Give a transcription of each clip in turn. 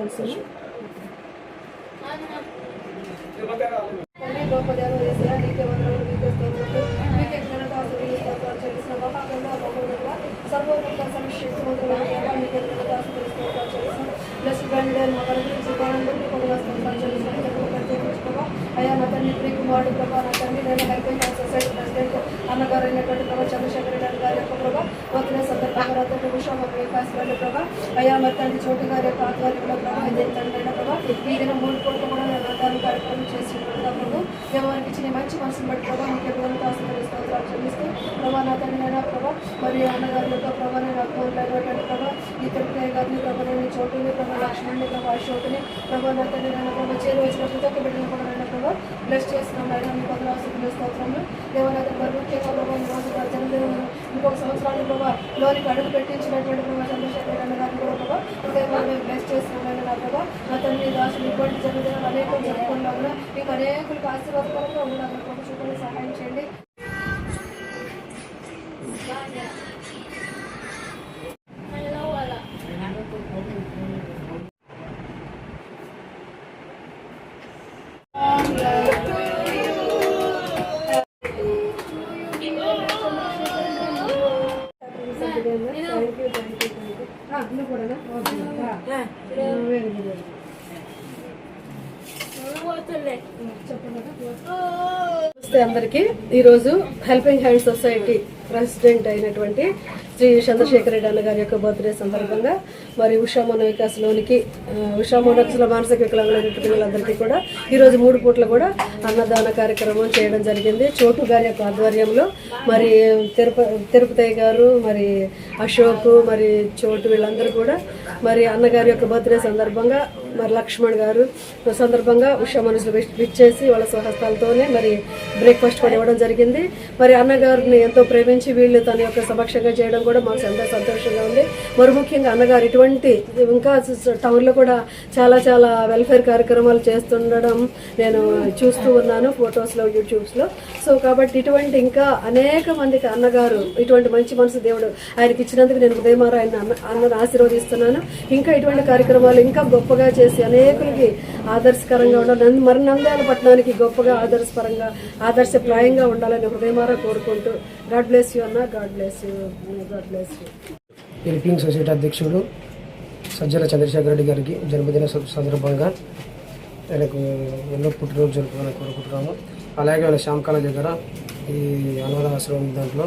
కావాల్సింది గోపదేవ వేసే నీకే వందలు నీకే స్తోత్రాలు నీకే ఘనత స్తుతి స్తోత్రాలు చెల్లిసిన మహాగంగా గోపదేవ సర్వోన్నత సర్వశక్తి మంత్రుల దేవా నీకే ఘనత స్తుతి స్తోత్రాలు చెల్లిసిన బ్లెస్ బ్రాండెడ్ మా గురించి కోరండి కొద్దిగా స్తోత్రాలు చెల్లిసిన ప్రత్యేకించుకోవా అయ్యా నా తండ్రి ప్రియకుమారుడు ప్రభా నా తండ్రి నేను హెల్పింగ్ హ్యాండ్ సొసైటీ ప్రెసిడెంట్ అన్నగారు అయినటువంటి ప్రభా చంద్రశేఖర్ రెడ్డి గారి యొక్క ప్రభా బర్త్డే సందర్భంగా తండ్రి విషయం ఒక వికాస్ వెళ్ళి ప్రభా అయ్యా మరి తండ్రి చోటు గారి యొక్క ఆధ్వర్యంలో ప్రభా ఇదే తండ్రి ప్రభా ఈ దినం 3 కోట్ల కూడా నేను ఆధారం కార్యక్రమం చేసినట్టుగా ప్రభు ఎవరికి ఇచ్చిన మంచి మనసును బట్టి ప్రభా నీకు ఎప్పుడంతా స్తోత్రాలు చెల్లిస్తూ ప్రభా నా తండ్రి అయినా ప్రభా మరియు అన్నగారి యొక్క ప్రభా నేను అకౌంట్లో అయినటువంటి ప్రభా ఈ తిరుపతి గారిని ప్రభా నేను చోటుని ప్రభా లక్ష్మణ్ని ప్రభా అశోక్ని ప్రభా నా తండ్రి అయినా ప్రభా చేరు వచ్చిన ప్రతి ఒక్క బిడ్డను కూడా అయినా ప్రభా బ్లెస్ చేస్తున్నాం అయినా మీ వందల స్తోత్రంలో దేవనాథ మరి ముఖ్యంగా ప్రభా ఈరోజు జన్మదినం ఇంకొక సంవత్సరాలు ప్రభా లోనికి అడుగు పెట్టించినటువంటి ప్రభా చంద్రశేఖర్ అన్న గారిని కూడా ప్రభా హృదయంలో మేము బ్లెస్ చేస్తున్నాం నా ప్రభా నా తండ్రి దాసులు ఇటువంటి జన్మదినాలు అనేకం జరుపుకున్నా కూడా మీకు అనేకులకు ఆశీర్వాదకరంగా ఉండాలని ప్రభు చూపని సహాయం చేయండి. నమస్తే అందరికీ. ఈరోజు హెల్పింగ్ హ్యాండ్ సొసైటీ ప్రెసిడెంట్ అయినటువంటి శ్రీ చంద్రశేఖర్ రెడ్డి అన్న గారి యొక్క బర్త్డే సందర్భంగా మరి ఉషా మోనోవికాస్లోనికి ఉషా మోనోవికాస్లో మానసిక వికలాంగులైనటువంటి పిల్లలందరికీ కూడా ఈరోజు 3 పూట్ల కూడా అన్నదాన కార్యక్రమం చేయడం జరిగింది. చోటు గారి యొక్క ఆధ్వర్యంలో మరి తిరుపతి గారు మరి అశోక్ మరి చోటు వీళ్ళందరూ కూడా మరి అన్నగారి యొక్క బర్త్డే సందర్భంగా మరి లక్ష్మణ్ గారు సందర్భంగా ఉషా మనసులో విచ్చేసి వాళ్ళ స్వహస్తాలతోనే మరి బ్రేక్ఫాస్ట్ కూడా ఇవ్వడం జరిగింది. మరి అన్నగారిని ఎంతో ప్రేమించి వీళ్ళు తన యొక్క సమక్షంగా చేయడం కూడా మాకు ఎంతో సంతోషంగా ఉంది. మరి ముఖ్యంగా అన్నగారు ఇటువంటి ఇంకా టౌన్లో కూడా చాలా చాలా వెల్ఫేర్ కార్యక్రమాలు చేస్తుండడం నేను చూస్తూ ఉన్నాను ఫొటోస్లో యూట్యూబ్స్లో. సో కాబట్టి ఇటువంటి ఇంకా అనేక మందికి అన్నగారు ఇటువంటి మంచి మనసు దేవుడు ఆయనకి ఇచ్చినందుకు నేను ఉదయమారా అన్నను ఆశీర్వదిస్తున్నాను. ఇంకా ఇటువంటి కార్యక్రమాలు ఇంకా గొప్పగా చేసి అనేకులకి ఆదర్శకరంగా ఉండాలి, మరి నంద్యాల పట్టణానికి గొప్పగా ఆదర్శప్రాయంగా ఉండాలని హృదయమారా కోరుకుంటూ గాడ్ బ్లెస్ యూ అన్న. God bless you. God bless you. Helping society అధ్యక్షుడు సజ్జల చంద్రశేఖర్ రెడ్డి గారికి జన్మదిన సందర్భంగా ఆయనకు ఎన్నో పుట్టినరోజు జరుపుకోవాలని కోరుకుంటున్నాము. అలాగే ఆయన శ్యామకాల దగ్గర ఈ అనాథ ఆశ్రమం దాంట్లో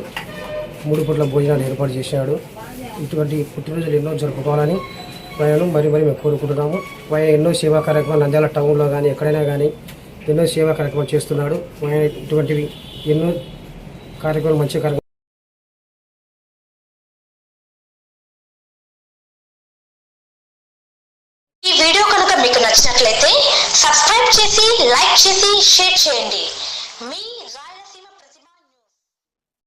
3 పూట్ల భోజనాలు ఏర్పాటు చేశాడు. ఇటువంటి పుట్టినరోజులు ఎన్నో జరుపుకోవాలని ఆయన మరి మేము కోరుకుంటున్నాము. ఆయన ఎన్నో సేవా కార్యక్రమాలు నంద్యాల టౌన్లో కానీ ఎక్కడైనా కానీ ఎన్నో సేవా కార్యక్రమాలు చేస్తున్నాడు. ఆయన ఇటువంటివి ఎన్నో కార్యక్రమాలు మంచి కార్యక్రమాలు. ఈ వీడియో కనుక మీకు నచ్చినట్లయితే సబ్స్క్రైబ్ చేసి లైక్ చేసి షేర్ చేయండి.